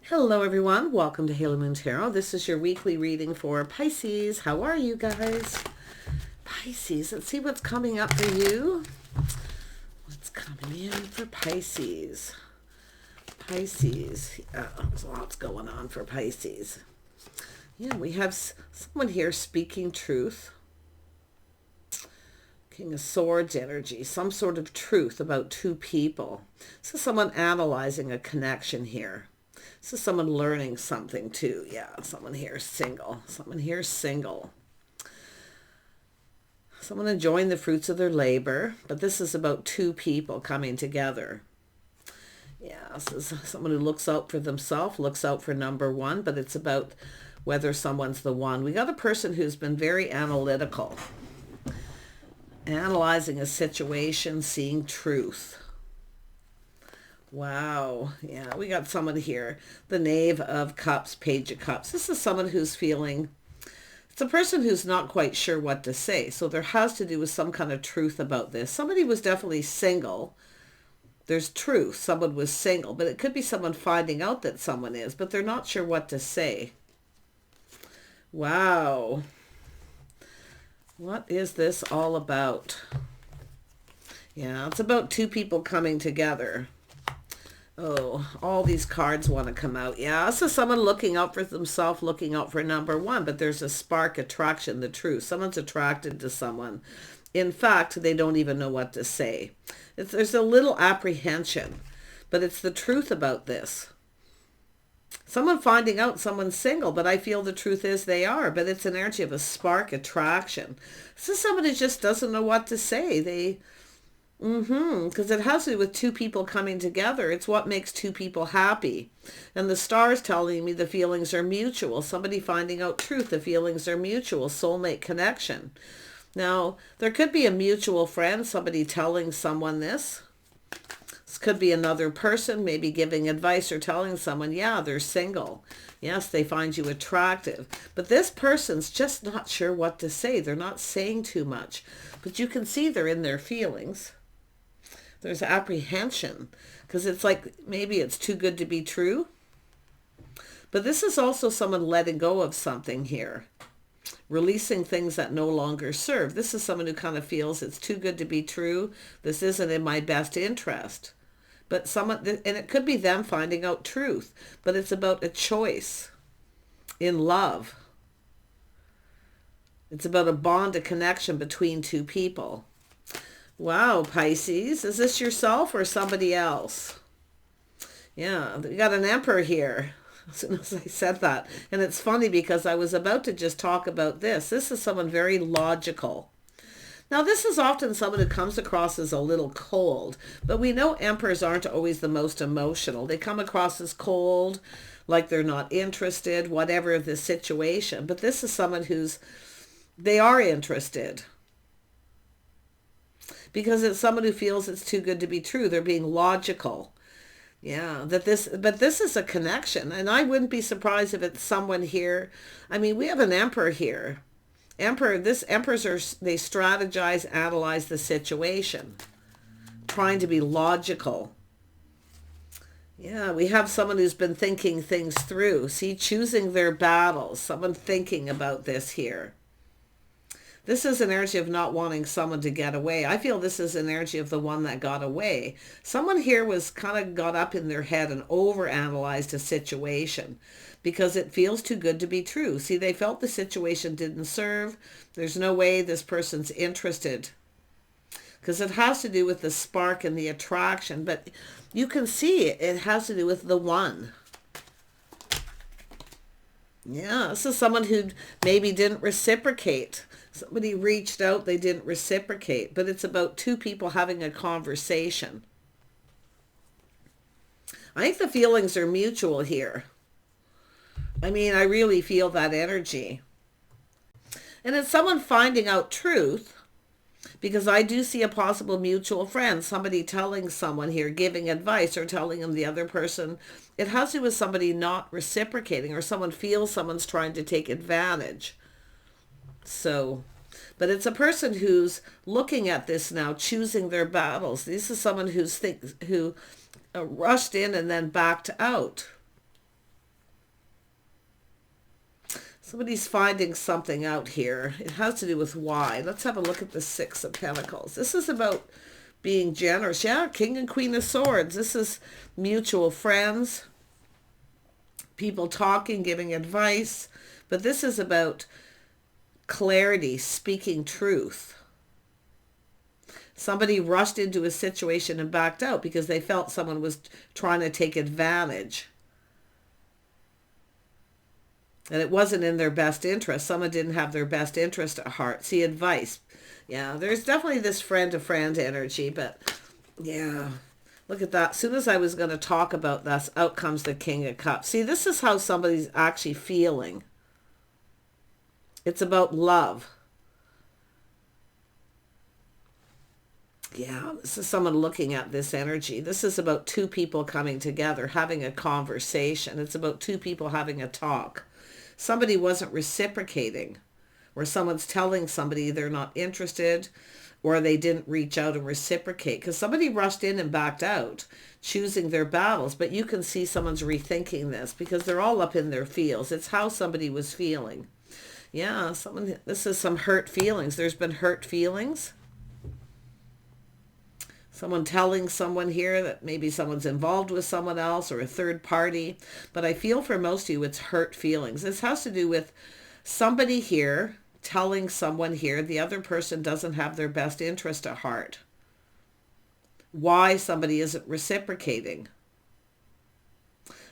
Hello everyone, welcome to Halo Moon Tarot. This is your weekly reading for Pisces. How are you guys? Pisces, let's see what's coming up for you. What's coming in for Pisces? Pisces, there's lots going on for Pisces. Yeah, we have someone here speaking truth. King of Swords energy, some sort of truth about two people. This is someone analyzing a connection here. This is someone learning something too. Yeah, someone here single. Someone here single. Someone enjoying the fruits of their labor. But this is about two people coming together. Yeah, this is someone who looks out for themselves, looks out for number one. But it's about whether someone's the one. We got a person who's been very analytical. Analyzing a situation, seeing truth. Wow. Yeah, we got someone here. The Knave of Cups, Page of Cups. This is someone who's feeling, it's a person who's not quite sure what to say. So there has to do with some kind of truth about this. Somebody was definitely single. There's truth. Someone was single, but it could be someone finding out that someone is, but they're not sure what to say. Wow. What is this all about? Yeah, it's about two people coming together. Oh, all these cards want to come out. Yeah, this is someone looking out for themselves, looking out for number one, but there's a spark attraction, the truth. Someone's attracted to someone. In fact, they don't even know what to say. There's a little apprehension, but it's the truth about this. Someone finding out someone's single, but I feel the truth is they are, but it's an energy of a spark attraction. This is someone who just doesn't know what to say. Because it has to do with two people coming together. It's what makes two people happy. And the stars telling me the feelings are mutual. Somebody finding out truth, the feelings are mutual. Soulmate connection. Now, there could be a mutual friend, somebody telling someone this. This could be another person, maybe giving advice or telling someone, yeah, they're single. Yes, they find you attractive. But this person's just not sure what to say. They're not saying too much. But you can see they're in their feelings. There's apprehension because it's like maybe it's too good to be true. But this is also someone letting go of something here. Releasing things that no longer serve. This is someone who kind of feels it's too good to be true. This isn't in my best interest. But someone, and it could be them finding out truth. But it's about a choice in love. It's about a bond, a connection between two people. Wow, Pisces, is this yourself or somebody else? Yeah, we got an Emperor here. As soon as I said that. And it's funny because I was about to just talk about this. This is someone very logical. Now, this is often someone who comes across as a little cold, but we know emperors aren't always the most emotional. They come across as cold, like they're not interested, whatever the situation. But this is someone they are interested. Because it's someone who feels it's too good to be true. They're being logical. Yeah, but this is a connection. And I wouldn't be surprised if it's someone here. I mean, we have an Emperor here. Emperors they strategize, analyze the situation. Trying to be logical. Yeah, we have someone who's been thinking things through. See, choosing their battles. Someone thinking about this here. This is an energy of not wanting someone to get away. I feel this is an energy of the one that got away. Someone here was kind of got up in their head and overanalyzed a situation because it feels too good to be true. See, they felt the situation didn't serve. There's no way this person's interested because it has to do with the spark and the attraction. But you can see it has to do with the one. Yeah, this is someone who maybe didn't reciprocate. Somebody reached out, they didn't reciprocate. But it's about two people having a conversation. I think the feelings are mutual here. I mean, I really feel that energy. And it's someone finding out truth. Because I do see a possible mutual friend. Somebody telling someone here, giving advice or telling them the other person. It has to do with somebody not reciprocating or someone feels someone's trying to take advantage. So, but it's a person who's looking at this now, choosing their battles. This is someone who rushed in and then backed out. Somebody's finding something out here. It has to do with why. Let's have a look at the Six of Pentacles. This is about being generous. Yeah, King and Queen of Swords. This is mutual friends, people talking, giving advice. But this is about clarity, speaking truth. Somebody rushed into a situation and backed out because they felt someone was trying to take advantage. And it wasn't in their best interest. Someone didn't have their best interest at heart. See, advice. Yeah, there's definitely this friend-to-friend energy, but yeah, look at that. As soon as I was going to talk about this, out comes the King of Cups. See, this is how somebody's actually feeling. It's about love. Yeah, this is someone looking at this energy. This is about two people coming together, having a conversation. It's about two people having a talk. Somebody wasn't reciprocating, or someone's telling somebody they're not interested, or they didn't reach out and reciprocate because somebody rushed in and backed out, choosing their battles. But you can see someone's rethinking this because they're all up in their feels. It's how somebody was feeling. Yeah, this is some hurt feelings. There's been hurt feelings. Someone telling someone here that maybe someone's involved with someone else or a third party. But I feel for most of you, it's hurt feelings. This has to do with somebody here telling someone here the other person doesn't have their best interest at heart. Why somebody isn't reciprocating.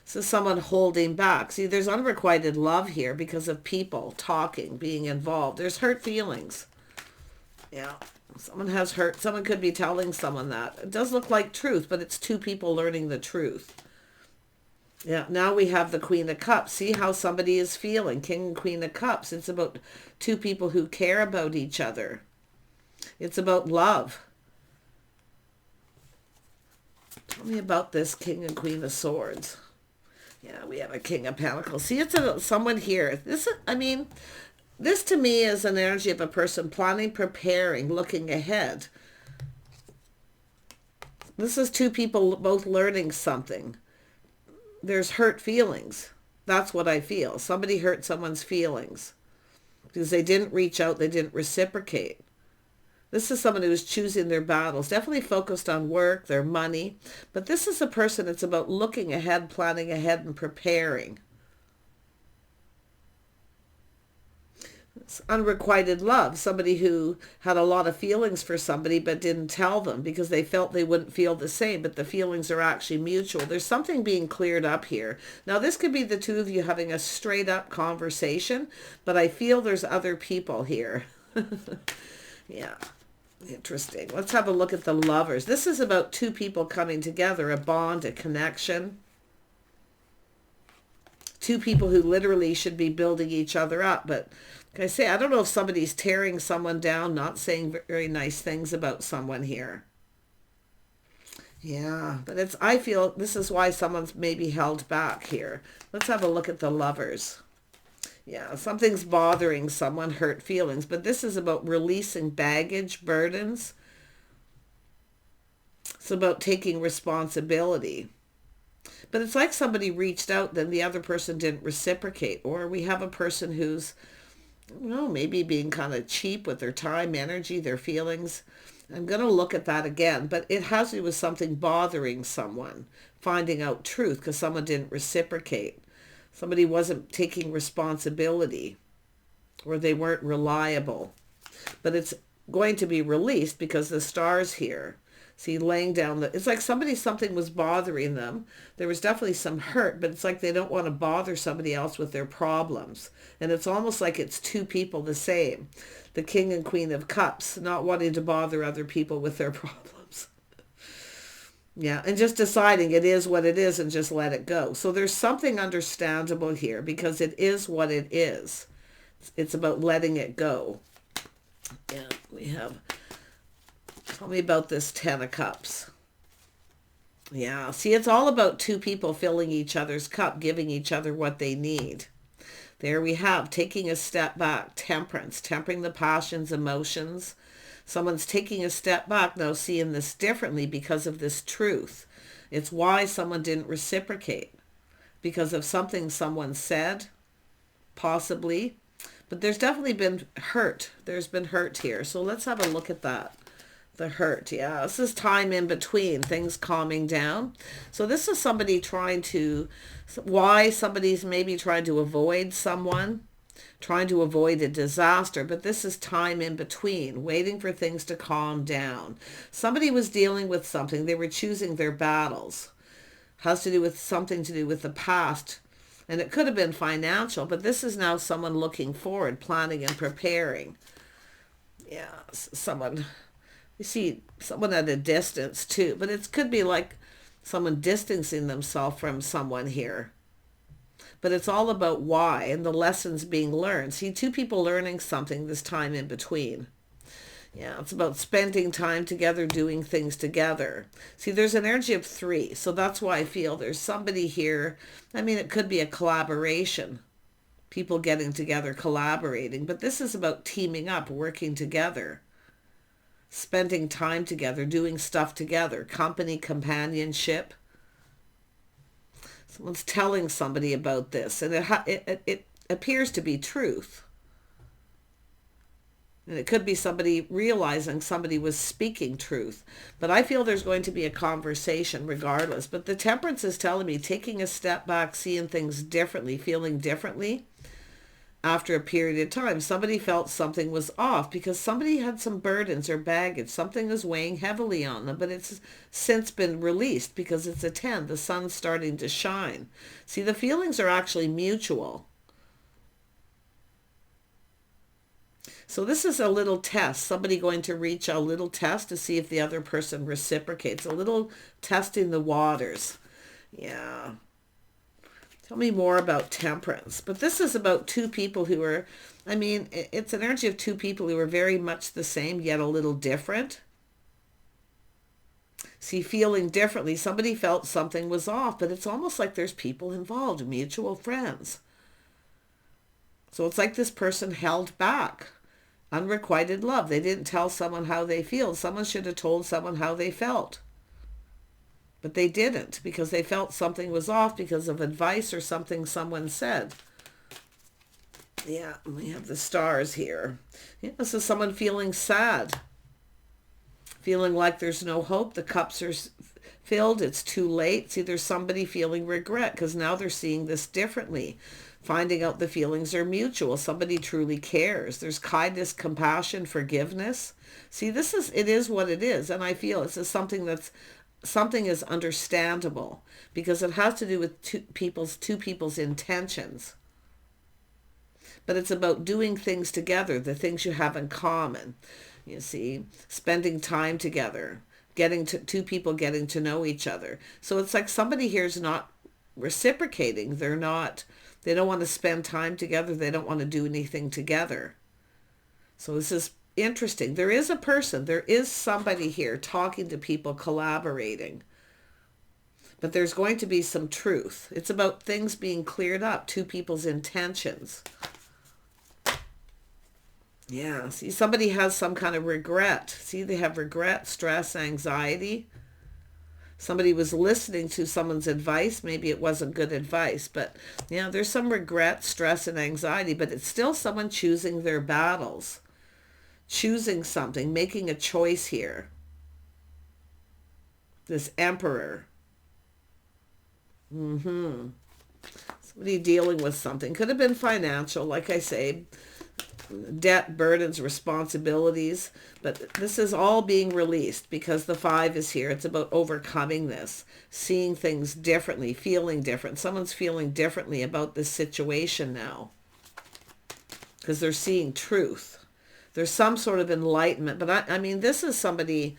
So someone holding back. See, there's unrequited love here because of people talking, being involved. There's hurt feelings. Yeah. Someone has hurt. Someone could be telling someone that. It does look like truth, but it's two people learning the truth. Yeah, now we have the Queen of Cups. See how somebody is feeling. King and Queen of Cups. It's about two people who care about each other. It's about love. Tell me about this King and Queen of Swords. Yeah, we have a King of Pentacles. See, it's someone here. This to me is an energy of a person planning, preparing, looking ahead. This is two people both learning something. There's hurt feelings. That's what I feel. Somebody hurt someone's feelings because they didn't reach out. They didn't reciprocate. This is someone who's choosing their battles, definitely focused on work, their money. But this is a person that's about looking ahead, planning ahead, and preparing. It's unrequited love. Somebody who had a lot of feelings for somebody but didn't tell them because they felt they wouldn't feel the same, but the feelings are actually mutual. There's something being cleared up here. Now, this could be the two of you having a straight up conversation, but I feel there's other people here. Yeah. Interesting. Let's have a look at the Lovers. This is about two people coming together, a bond, a connection. Two people who literally should be building each other up, but like I say, I don't know if somebody's tearing someone down, not saying very nice things about someone here. Yeah, but I feel this is why someone's maybe held back here. Let's have a look at the Lovers. Yeah, something's bothering someone, hurt feelings, but this is about releasing baggage, burdens. It's about taking responsibility. But it's like somebody reached out, then the other person didn't reciprocate. Or we have a person who's, I don't know, maybe being kind of cheap with their time, energy, their feelings. I'm going to look at that again, but it has to do with something bothering someone, finding out truth because someone didn't reciprocate. Somebody wasn't taking responsibility or they weren't reliable. But it's going to be released because the star's here. See, laying down it's like something was bothering them. There was definitely some hurt, but it's like they don't want to bother somebody else with their problems. And it's almost like it's two people the same. The King and Queen of Cups, not wanting to bother other people with their problems. Yeah, and just deciding it is what it is and just let it go. So there's something understandable here because it is what it is. It's about letting it go. Yeah, we have... Tell me about this Ten of Cups. Yeah, see, it's all about two people filling each other's cup, giving each other what they need. There we have taking a step back, temperance, tempering the passions, emotions. Someone's taking a step back now, seeing this differently because of this truth. It's why someone didn't reciprocate. Because of something someone said, possibly. But there's definitely been hurt. There's been hurt here. So let's have a look at that. The hurt, yeah. This is time in between, things calming down. So this is somebody trying to, why somebody's maybe trying to avoid someone, trying to avoid a disaster, but this is time in between, waiting for things to calm down. Somebody was dealing with something. They were choosing their battles. Has to do with something to do with the past. And it could have been financial, but this is now someone looking forward, planning and preparing. Yeah, someone... You see someone at a distance too, but it could be like someone distancing themselves from someone here. But it's all about why and the lessons being learned. See, two people learning something this time in between. Yeah, it's about spending time together, doing things together. See, there's an energy of 3, so that's why I feel there's somebody here. I mean, it could be a collaboration. People getting together, collaborating. But this is about teaming up, working together. Spending time together, doing stuff together, company, companionship. Someone's telling somebody about this, and it appears to be truth. And it could be somebody realizing somebody was speaking truth. But I feel there's going to be a conversation regardless. But the Temperance is telling me taking a step back, seeing things differently, feeling differently. After a period of time, somebody felt something was off because somebody had some burdens or baggage. Something is weighing heavily on them, but it's since been released because it's a 10. The sun's starting to shine. See, the feelings are actually mutual. So this is a little test. Somebody going to reach a little test to see if the other person reciprocates. A little testing the waters. Yeah. Tell me more about Temperance. But this is about two people who are, I mean, it's an energy of two people who are very much the same, yet a little different. See, feeling differently. Somebody felt something was off, but it's almost like there's people involved, mutual friends. So it's like this person held back. Unrequited love. They didn't tell someone how they feel. Someone should have told someone how they felt. But they didn't because they felt something was off because of advice or something someone said. Yeah, we have the stars here. Yeah, this is someone feeling sad. Feeling like there's no hope. The cups are filled. It's too late. See, there's somebody feeling regret because now they're seeing this differently. Finding out the feelings are mutual. Somebody truly cares. There's kindness, compassion, forgiveness. See, it is what it is. And I feel this is something is understandable because it has to do with two people's intentions. But it's about doing things together, the things you have in common. You see, spending time together, two people getting to know each other. So it's like somebody here is not reciprocating. They don't want to spend time together. They don't want to do anything together. So this is interesting. There is somebody here talking to people, collaborating. But there's going to be some truth. It's about things being cleared up, two people's intentions. Yeah, see, somebody has some kind of regret. See, they have regret, stress, anxiety. Somebody was listening to someone's advice. Maybe it wasn't good advice, but yeah, there's some regret, stress, and anxiety, but it's still someone choosing their battles. Choosing something, making a choice here. This Emperor. Somebody dealing with something. Could have been financial, like I say. Debt, burdens, responsibilities. But this is all being released because the 5 is here. It's about overcoming this. Seeing things differently, feeling different. Someone's feeling differently about this situation now. Because they're seeing truth. There's some sort of enlightenment. But I mean, this is somebody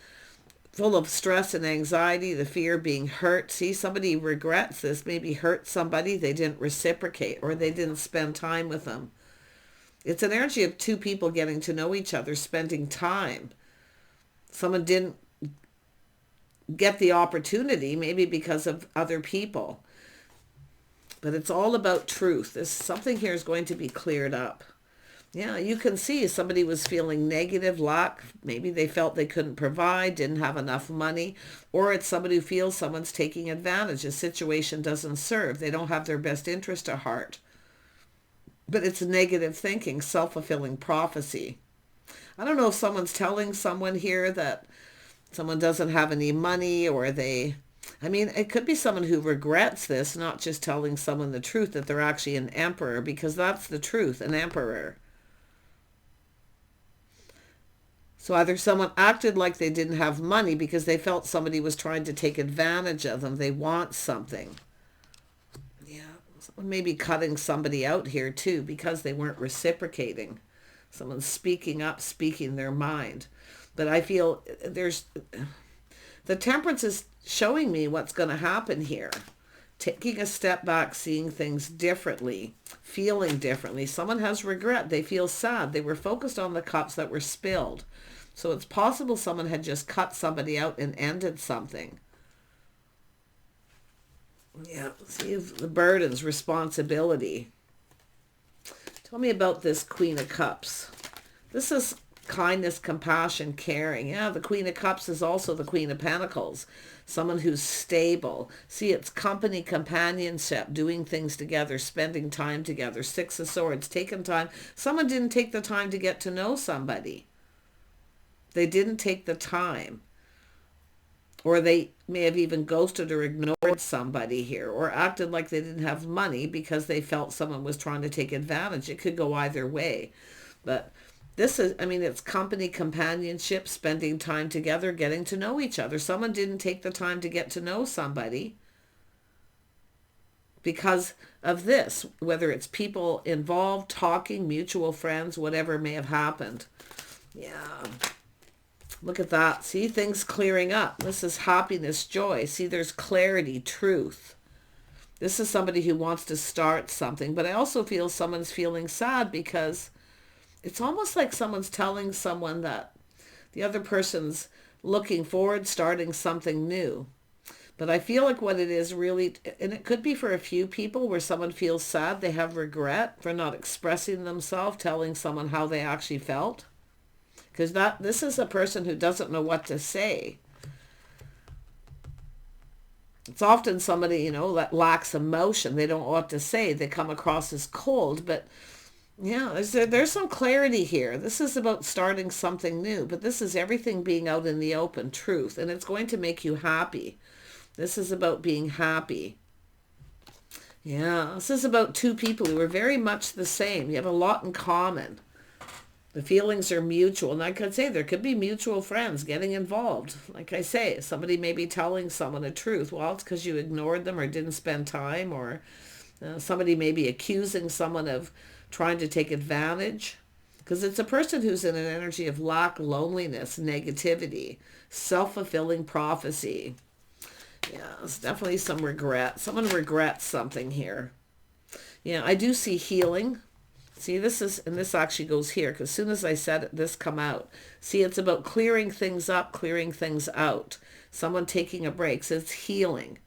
full of stress and anxiety, the fear being hurt. See, somebody regrets this, maybe hurt somebody. They didn't reciprocate or they didn't spend time with them. It's an energy of two people getting to know each other, spending time. Someone didn't get the opportunity, maybe because of other people. But it's all about truth. Something here is going to be cleared up. Yeah, you can see somebody was feeling negative, lack. Maybe they felt they couldn't provide, didn't have enough money. Or it's somebody who feels someone's taking advantage. A situation doesn't serve. They don't have their best interest at heart. but it's negative thinking, self-fulfilling prophecy. I don't know if someone's telling someone here that someone doesn't have any money, or I mean, it could be someone who regrets this, not just telling someone the truth that they're actually an emperor, because that's the truth, an emperor. So either someone acted like they didn't have money because they felt somebody was trying to take advantage of them. They want something. Yeah, someone may be cutting somebody out here too because they weren't reciprocating. Someone's speaking up, speaking their mind. But I feel the Temperance is showing me what's going to happen here. Taking a step back, seeing things differently, feeling differently. Someone has regret. They feel sad. They were focused on the cups that were spilled. So it's possible someone had just cut somebody out and ended something. Yeah, see the burdens, responsibility. Tell me about this Queen of Cups. This is kindness, compassion, caring. Yeah, the Queen of Cups is also the Queen of Pentacles. Someone who's stable. See, it's company, companionship, doing things together, spending time together. Six of Swords, taking time. Someone didn't take the time to get to know somebody. They didn't take the time. Or they may have even ghosted or ignored somebody here, or acted like they didn't have money because they felt someone was trying to take advantage. It could go either way. But this is, I mean, it's company, companionship, spending time together, getting to know each other. Someone didn't take the time to get to know somebody because of this, whether it's people involved, talking, mutual friends, whatever may have happened. Yeah. Look at that. See, things clearing up. This is happiness, joy. See, there's clarity, truth. This is somebody who wants to start something, but I also feel someone's feeling sad because it's almost like someone's telling someone that the other person's looking forward, starting something new. But I feel like what it is really, and it could be for a few people where someone feels sad, they have regret for not expressing themselves, telling someone how they actually felt. Because this is a person who doesn't know what to say. It's often somebody, that lacks emotion. They don't know what to say. They come across as cold. But yeah, there's some clarity here. This is about starting something new. But this is everything being out in the open, truth. And it's going to make you happy. This is about being happy. Yeah, this is about two people who are very much the same. You have a lot in common. The feelings are mutual. And I could say there could be mutual friends getting involved. Like I say, somebody may be telling someone the truth. Well, it's because you ignored them or didn't spend time. Or somebody may be accusing someone of trying to take advantage. Because it's a person who's in an energy of lack, loneliness, negativity, self-fulfilling prophecy. Yeah, it's definitely some regret. Someone regrets something here. Yeah, I do see healing. See, this actually goes here, because as soon as I said it, this come out. See, it's about clearing things up, clearing things out. Someone taking a break. So it's healing.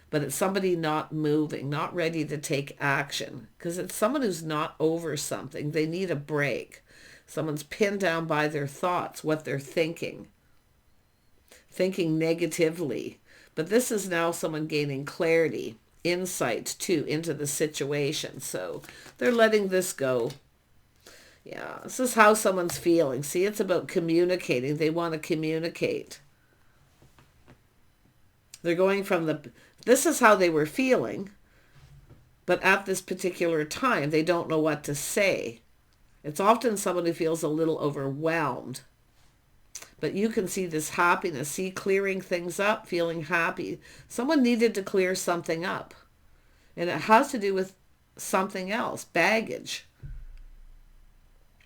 But it's somebody not moving, not ready to take action. Because it's someone who's not over something. They need a break. Someone's pinned down by their thoughts, what they're thinking. Thinking negatively. But this is now someone gaining clarity, insight too into the situation. So they're letting this go. Yeah, this is how someone's feeling. See, it's about communicating. They want to communicate. They're going from this is how they were feeling, but at this particular time, they don't know what to say. It's often someone who feels a little overwhelmed. But you can see this happiness, see clearing things up, feeling happy. Someone needed to clear something up. And it has to do with something else, baggage.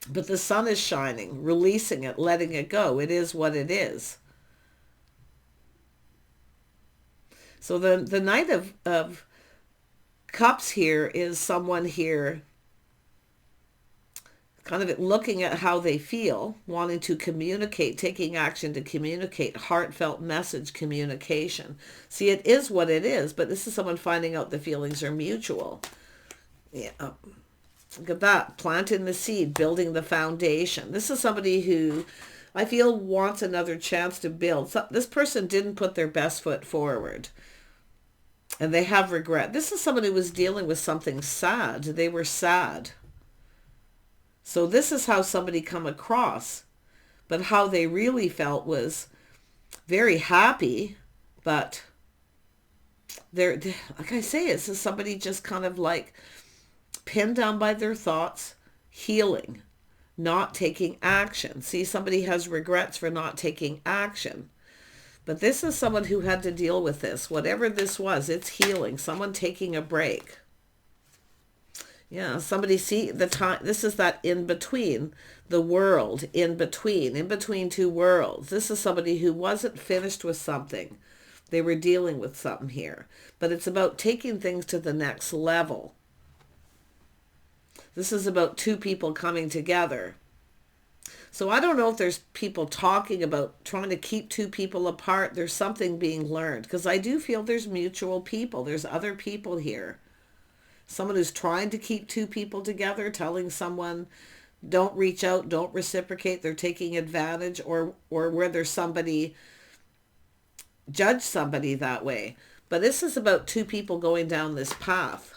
But the sun is shining, releasing it, letting it go. It is what it is. So the Knight of Cups here is someone here kind of looking at how they feel, wanting to communicate, taking action to communicate, heartfelt message communication. See, it is what it is, but this is someone finding out the feelings are mutual. Yeah. Look at that. Planting the seed, building the foundation. This is somebody who I feel wants another chance to build. So this person didn't put their best foot forward. And they have regret. This is somebody who was dealing with something sad. They were sad. So this is how somebody come across. But how they really felt was very happy, but they're, like I say, it's just somebody just kind of like pinned down by their thoughts, healing, not taking action. See, somebody has regrets for not taking action. But this is someone who had to deal with this. Whatever this was, it's healing. Someone taking a break. Yeah, somebody see the time. This is that in between, the world, in between two worlds. This is somebody who wasn't finished with something. They were dealing with something here. But it's about taking things to the next level. This is about two people coming together. So I don't know if there's people talking about trying to keep two people apart. There's something being learned, because I do feel there's mutual people. There's other people here. Someone who's trying to keep two people together, telling someone, don't reach out, don't reciprocate, they're taking advantage, or whether somebody judge somebody that way. But this is about two people going down this path.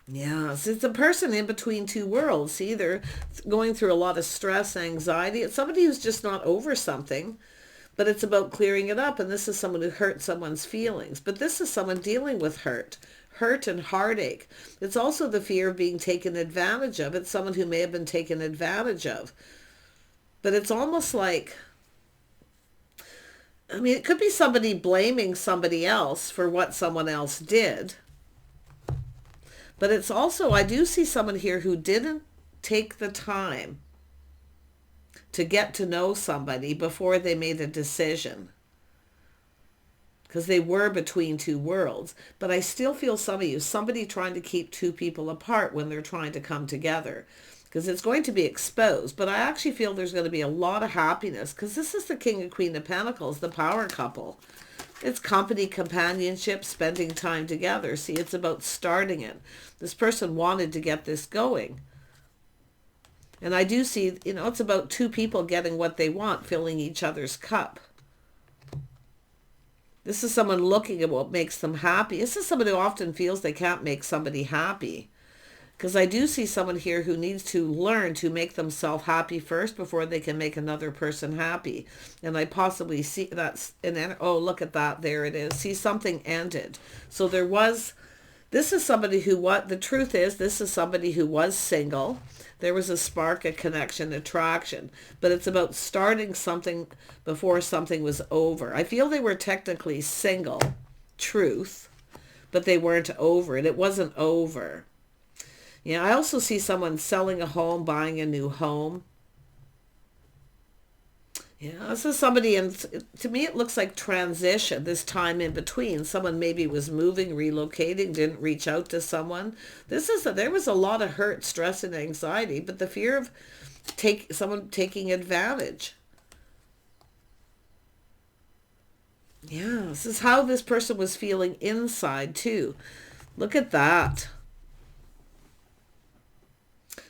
Yes, it's a person in between two worlds. See, they're going through a lot of stress, anxiety. It's somebody who's just not over something, but it's about clearing it up. And this is someone who hurt someone's feelings. But this is someone dealing with hurt and heartache. It's also the fear of being taken advantage of. It's someone who may have been taken advantage of. But it's almost like, I mean, it could be somebody blaming somebody else for what someone else did. But it's also, I do see someone here who didn't take the time to get to know somebody before they made a decision. Because they were between two worlds. But I still feel somebody trying to keep two people apart when they're trying to come together. Because it's going to be exposed. But I actually feel there's going to be a lot of happiness. Because this is the King and Queen of Pentacles, the power couple. It's company, companionship, spending time together. See, it's about starting it. This person wanted to get this going. And I do see, it's about two people getting what they want, filling each other's cup. This is someone looking at what makes them happy. This is someone who often feels they can't make somebody happy. Because I do see someone here who needs to learn to make themselves happy first before they can make another person happy. And I possibly see that's, oh, look at that. There it is. See, something ended. So this is somebody who, the truth is, this is somebody who was single. There was a spark, a connection, attraction. But it's about starting something before something was over. I feel they were technically single, truth, but they weren't over it. It wasn't over. Yeah, I also see someone selling a home, buying a new home. Yeah, this is somebody, and to me it looks like transition, this time in between. Someone maybe was moving, relocating, didn't reach out to someone. There was a lot of hurt, stress, and anxiety, but the fear of someone taking advantage. Yeah, this is how this person was feeling inside too. Look at that.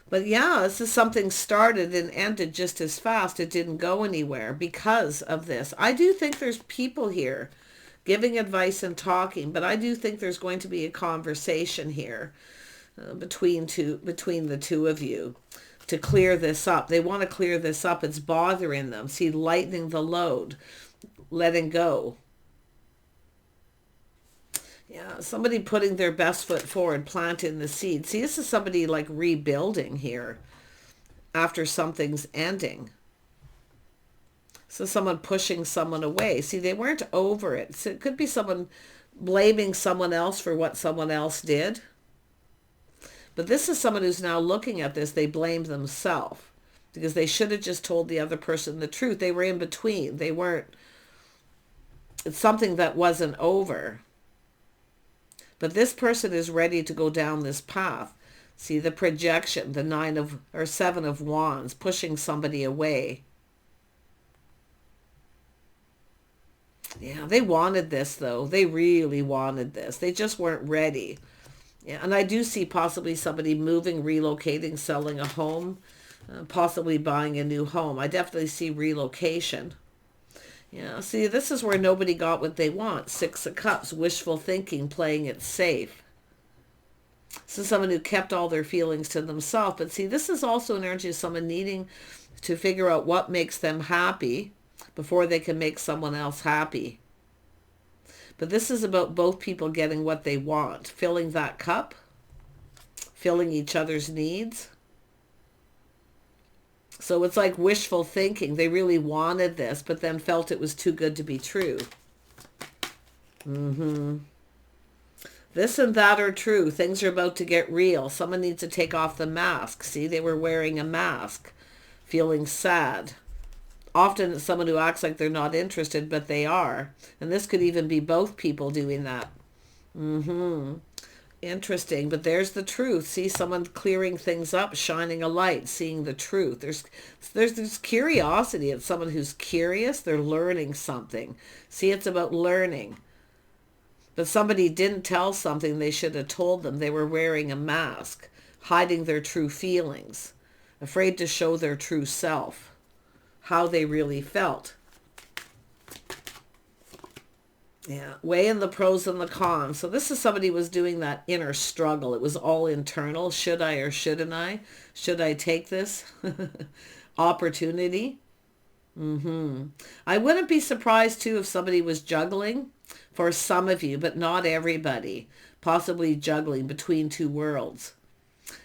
But yeah, this is something started and ended just as fast. It didn't go anywhere because of this. I do think there's people here giving advice and talking, but I do think there's going to be a conversation here between the two of you to clear this up. They want to clear this up. It's bothering them. See, lightening the load, letting go. Yeah, somebody putting their best foot forward, planting the seed. See, this is somebody like rebuilding here after something's ending. So someone pushing someone away. See, they weren't over it. So it could be someone blaming someone else for what someone else did. But this is someone who's now looking at this. They blame themselves because they should have just told the other person the truth. They were in between. They weren't. It's something that wasn't over. But this person is ready to go down this path. See the projection, the 7 of Wands, pushing somebody away. Yeah, they wanted this though. They really wanted this. They just weren't ready. Yeah, and I do see possibly somebody moving, relocating, selling a home, possibly buying a new home. I definitely see relocation. Yeah, see, this is where nobody got what they want. 6 of Cups, wishful thinking, playing it safe. This is someone who kept all their feelings to themselves. But see, this is also an energy of someone needing to figure out what makes them happy before they can make someone else happy. But this is about both people getting what they want, filling that cup, filling each other's needs. So it's like wishful thinking. They really wanted this, but then felt it was too good to be true. This and that are true. Things are about to get real. Someone needs to take off the mask. See, they were wearing a mask, feeling sad. Often it's someone who acts like they're not interested, but they are. And this could even be both people doing that. Interesting. But there's the truth. See, someone clearing things up, shining a light, seeing the truth. There's this curiosity. It's someone who's curious. They're learning something. See, it's about learning. But somebody didn't tell something they should have told them. They were wearing a mask, hiding their true feelings, afraid to show their true self, how they really felt. Yeah, weighing the pros and the cons. So this is somebody who was doing that inner struggle. It was all internal. Should I or shouldn't I? Should I take this opportunity? I wouldn't be surprised too if somebody was juggling for some of you, but not everybody. Possibly juggling between two worlds.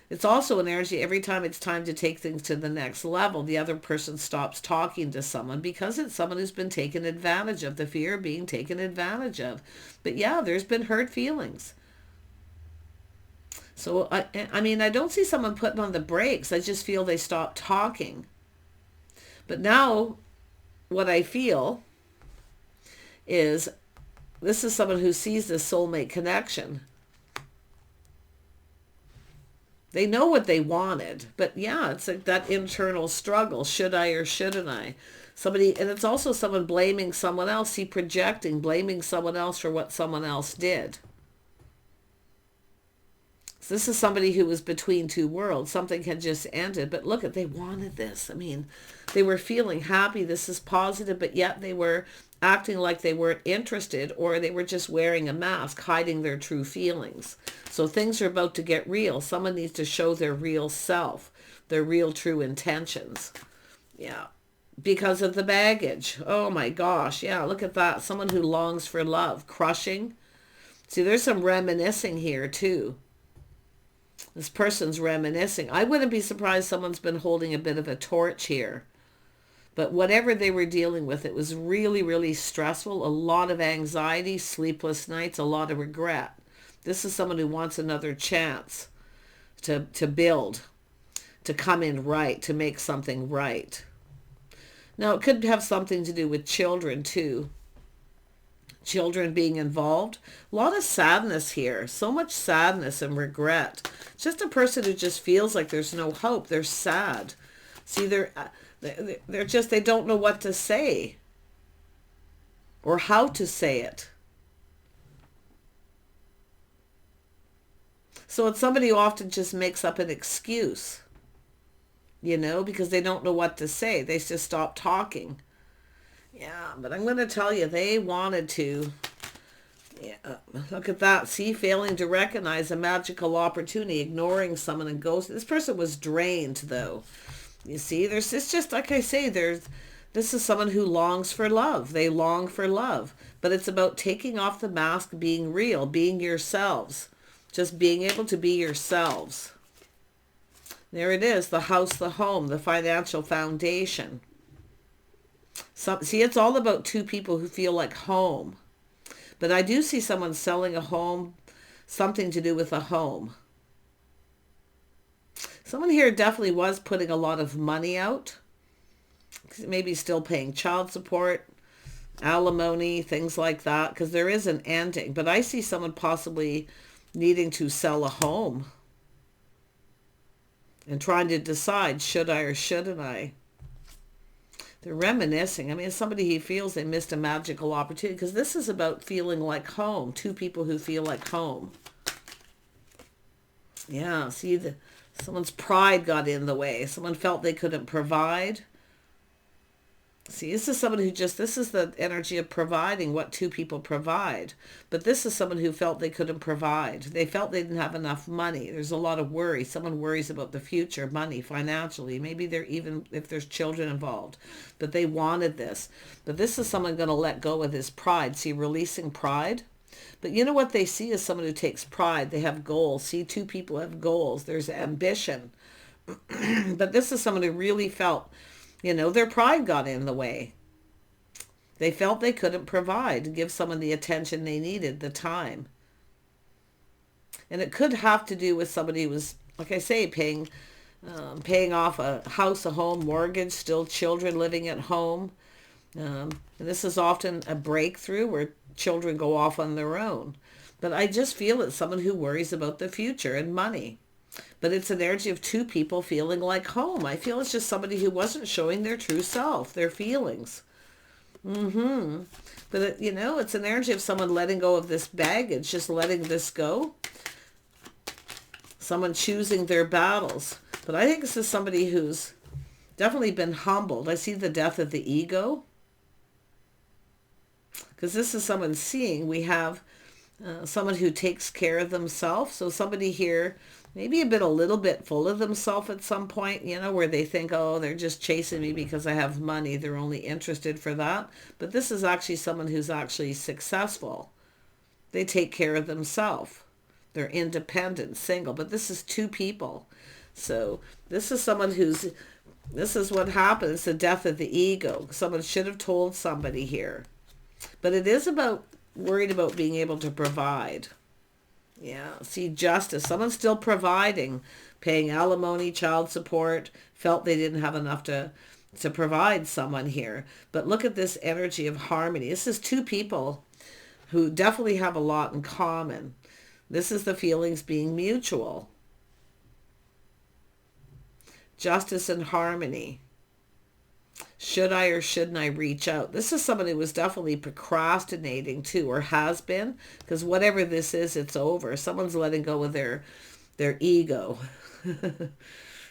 It's also an energy, every time it's time to take things to the next level, the other person stops talking to someone because it's someone who's been taken advantage of, the fear of being taken advantage of. But yeah, there's been hurt feelings. So, I mean, I don't see someone putting on the brakes. I just feel they stopped talking. But now, what I feel is this is someone who sees this soulmate connection. They know what they wanted, but yeah, it's like that internal struggle. Should I or shouldn't I? Somebody, and it's also someone blaming someone else. See, projecting, blaming someone else for what someone else did. So this is somebody who was between two worlds. Something had just ended, but look, they wanted this. I mean, they were feeling happy. This is positive, but yet they were acting like they weren't interested, or they were just wearing a mask, hiding their true feelings. So things are about to get real. Someone needs to show their real self, their real true intentions. Yeah. Because of the baggage. Oh my gosh. Yeah, look at that. Someone who longs for love. Crushing. See, there's some reminiscing here too. This person's reminiscing. I wouldn't be surprised someone's been holding a bit of a torch here. But whatever they were dealing with, it was really, really stressful. A lot of anxiety, sleepless nights, a lot of regret. This is someone who wants another chance to build, to come in right, to make something right. Now, it could have something to do with children, too. Children being involved. A lot of sadness here. So much sadness and regret. It's just a person who just feels like there's no hope. They're sad. See, they're just, they don't know what to say or how to say it. So it's somebody who often just makes up an excuse, you know, because they don't know what to say. They just stop talking. Yeah, but I'm going to tell you, they wanted to. Yeah, look at that. See, failing to recognize a magical opportunity, ignoring someone and ghosting. This person was drained, though. You see, it's just like I say, this is someone who longs for love. They long for love. But it's about taking off the mask, being real, being yourselves. Just being able to be yourselves. There it is, the house, the home, the financial foundation. See, it's all about two people who feel like home. But I do see someone selling a home, something to do with a home. Someone here definitely was putting a lot of money out. Maybe still paying child support, alimony, things like that, because there is an ending. But I see someone possibly needing to sell a home and trying to decide, should I or shouldn't I? They're reminiscing. I mean, it's somebody who feels they missed a magical opportunity, because this is about feeling like home. Two people who feel like home. Yeah, see, someone's pride got in the way. Someone felt they couldn't provide. See, this is someone who just, this is the energy of providing what two people provide. But this is someone who felt they couldn't provide. They felt they didn't have enough money. There's a lot of worry. Someone worries about the future, money, financially. Maybe they're even, if there's children involved. But they wanted this. But this is someone going to let go of his pride. See, releasing pride. But you know what they see is someone who takes pride. They have goals. See, two people have goals. There's ambition. But this is someone who really felt, you know, their pride got in the way. They felt they couldn't provide, give someone the attention they needed, the time. And it could have to do with somebody who was, like I say, paying off a house, a home, mortgage, still children living at home. And this is often a breakthrough where children go off on their own. But I just feel it's someone who worries about the future and money. But it's an energy of two people feeling like home. I feel it's just somebody who wasn't showing their true self, their feelings. But, you know, it's an energy of someone letting go of this baggage, just letting this go. Someone choosing their battles. But I think this is somebody who's definitely been humbled. I see the death of the ego. Because this is someone seeing. We have someone who takes care of themselves. So somebody here, maybe a little bit full of themselves at some point, you know, where they think, oh, they're just chasing me because I have money. They're only interested for that. But this is actually someone who's actually successful. They take care of themselves. They're independent, single. But this is two people. So this is someone who's, this is what happens, the death of the ego. Someone should have told somebody here. But it is about worried about being able to provide. Yeah, see, justice. Someone's still providing, paying alimony, child support, felt they didn't have enough to provide someone here. But look at this energy of harmony. This is two people who definitely have a lot in common. This is the feelings being mutual. Justice and harmony. Should I or shouldn't I reach out? This is somebody who was definitely procrastinating too, or has been, because whatever this is, it's over. Someone's letting go of their ego.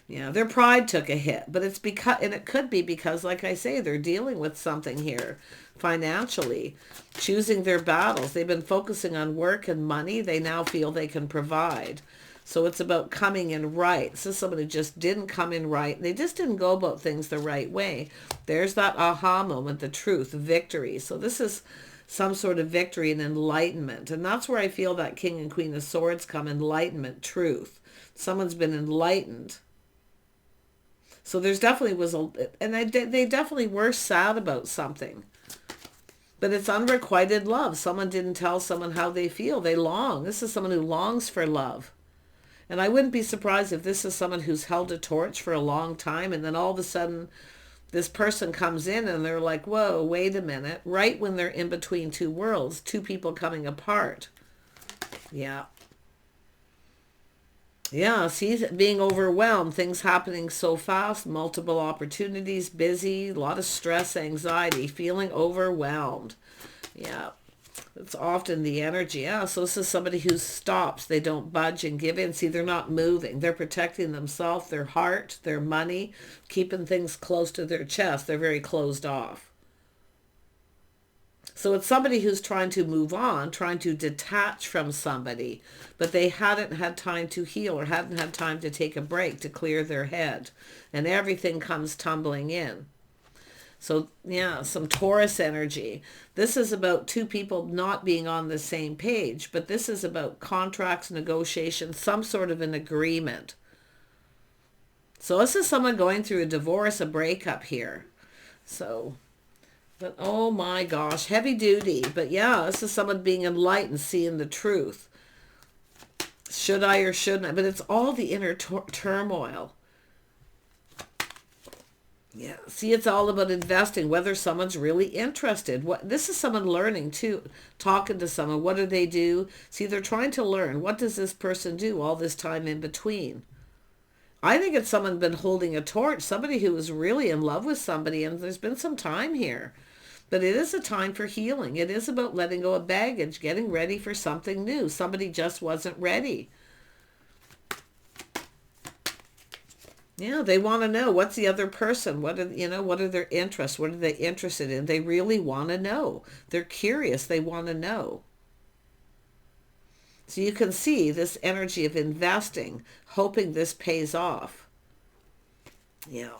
Yeah, their pride took a hit, but it's because, and it could be because, like I say, they're dealing with something here financially, choosing their battles. They've been focusing on work and money. They now feel they can provide. So it's about coming in right. This is someone who just didn't come in right. They just didn't go about things the right way. There's that aha moment, the truth, victory. So this is some sort of victory and enlightenment. And that's where I feel that King and Queen of Swords come, enlightenment, truth. Someone's been enlightened. So there's definitely was a, and they definitely were sad about something. But it's unrequited love. Someone didn't tell someone how they feel. They long. This is someone who longs for love. And I wouldn't be surprised if this is someone who's held a torch for a long time, and then all of a sudden this person comes in and they're like, whoa, wait a minute. Right when they're in between two worlds, two people coming apart. Yeah. Yeah, see, being overwhelmed, things happening so fast, multiple opportunities, busy, a lot of stress, anxiety, feeling overwhelmed. Yeah. It's often the energy. Yeah, so this is somebody who stops. They don't budge and give in. See, they're not moving. They're protecting themselves, their heart, their money, keeping things close to their chest. They're very closed off. So it's somebody who's trying to move on, trying to detach from somebody, but they hadn't had time to heal or hadn't had time to take a break to clear their head. And everything comes tumbling in. So, yeah, some Taurus energy. This is about two people not being on the same page, but this is about contracts, negotiations, some sort of an agreement. So this is someone going through a divorce, a breakup here. So, but oh my gosh, heavy duty. But yeah, this is someone being enlightened, seeing the truth. Should I or shouldn't I? But it's all the inner turmoil. Yeah, see, it's all about investing, whether someone's really interested. This is someone learning too, talking to someone. What do they do? See, they're trying to learn. What does this person do all this time in between? I think it's someone been holding a torch, somebody who is really in love with somebody, and there's been some time here. But it is a time for healing. It is about letting go of baggage, getting ready for something new. Somebody just wasn't ready. Yeah, they want to know what's the other person. What are, what are their interests? What are they interested in? They really want to know. They're curious. They want to know. So you can see this energy of investing, hoping this pays off. Yeah.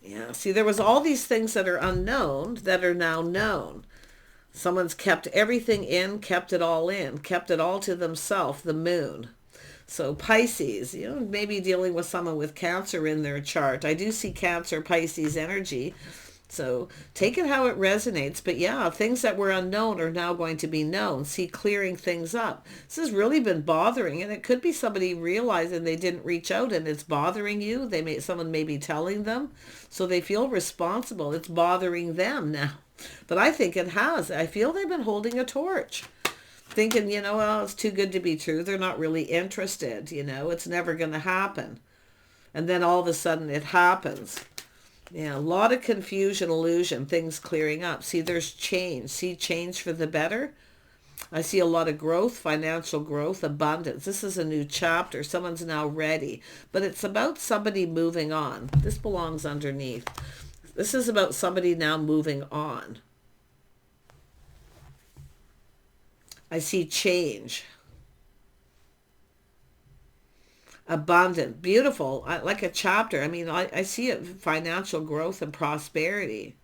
Yeah. See, there was all these things that are unknown that are now known. Someone's kept everything in, kept it all in, kept it all to themselves, the moon. So Pisces, maybe dealing with someone with Cancer in their chart. I do see Cancer, Pisces energy. So take it how it resonates. But yeah, things that were unknown are now going to be known. See, clearing things up. This has really been bothering. And it could be somebody realizing they didn't reach out and it's bothering you. Someone may be telling them. So they feel responsible. It's bothering them now. But I think it has. I feel they've been holding a torch. Thinking, well, it's too good to be true. They're not really interested. It's never going to happen. And then all of a sudden it happens. Yeah, a lot of confusion, illusion, things clearing up. See, there's change. See, change for the better. I see a lot of growth, financial growth, abundance. This is a new chapter. Someone's now ready. But it's about somebody moving on. This belongs underneath. This is about somebody now moving on. I see change. Abundant, beautiful, like a chapter. I mean, I see it, financial growth and prosperity.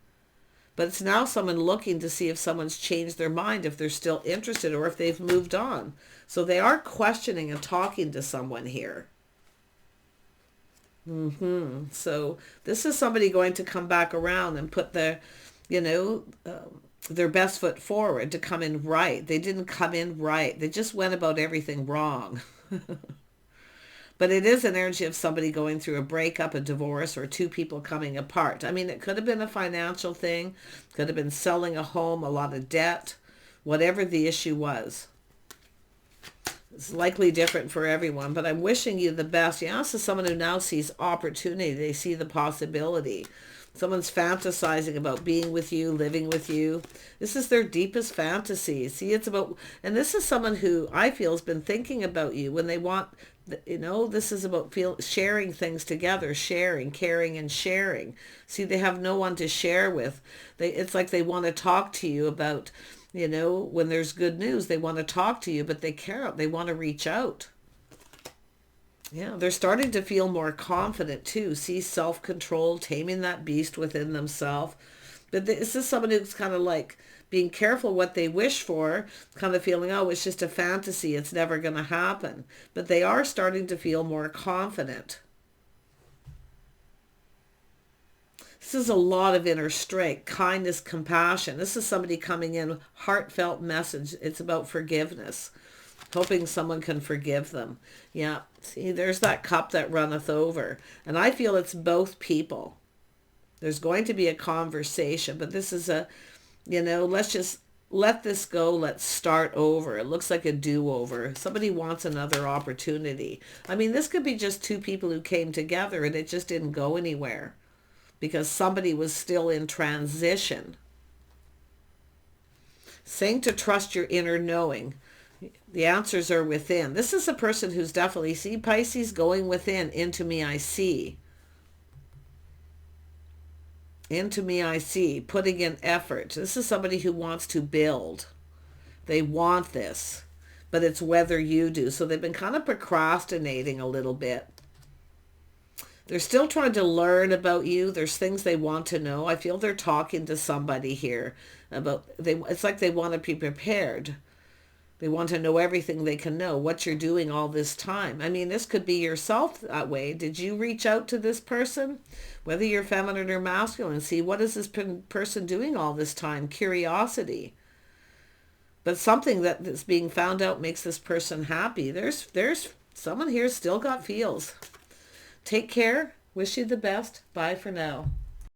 But it's now someone looking to see if someone's changed their mind, if they're still interested, or if they've moved on. So they are questioning and talking to someone here. So this is somebody going to come back around and put their best foot forward to come in right. They didn't come in right. They just went about everything wrong. But it is an energy of somebody going through a breakup, a divorce, or two people coming apart. I mean, it could have been a financial thing, could have been selling a home, a lot of debt, whatever the issue was. It's likely different for everyone, but I'm wishing you the best. Yeah, this is someone who now sees opportunity. They see the possibility. Someone's fantasizing about being with you, living with you. This is their deepest fantasy. See, it's about, and this is someone who I feel has been thinking about you when they want, this is about sharing things together, sharing, caring, and sharing. See, they have no one to share with. It's like they want to talk to you about, when there's good news, they want to talk to you, but they care. They want to reach out. Yeah, they're starting to feel more confident too. See, self-control, taming that beast within themselves. But this is someone who's kind of like being careful what they wish for, kind of feeling, oh, it's just a fantasy. It's never going to happen. But they are starting to feel more confident. This is a lot of inner strength, kindness, compassion. This is somebody coming in, heartfelt message. It's about forgiveness. Hoping someone can forgive them. Yeah, see, there's that cup that runneth over. And I feel it's both people. There's going to be a conversation, but this is a, let's just let this go. Let's start over. It looks like a do-over. Somebody wants another opportunity. I mean, this could be just two people who came together and it just didn't go anywhere because somebody was still in transition. Saying to trust your inner knowing. The answers are within. This is a person who's definitely, see, Pisces going within. Into me I see. Into me I see. Putting in effort. This is somebody who wants to build. They want this. But it's whether you do. So they've been kind of procrastinating a little bit. They're still trying to learn about you. There's things they want to know. I feel they're talking to somebody here about, it's like they want to be prepared. They want to know everything they can know, what you're doing all this time. I mean, this could be yourself that way. Did you reach out to this person? Whether you're feminine or masculine, see, what is this person doing all this time? Curiosity. But something that is being found out makes this person happy. There's someone here still got feels. Take care. Wish you the best. Bye for now.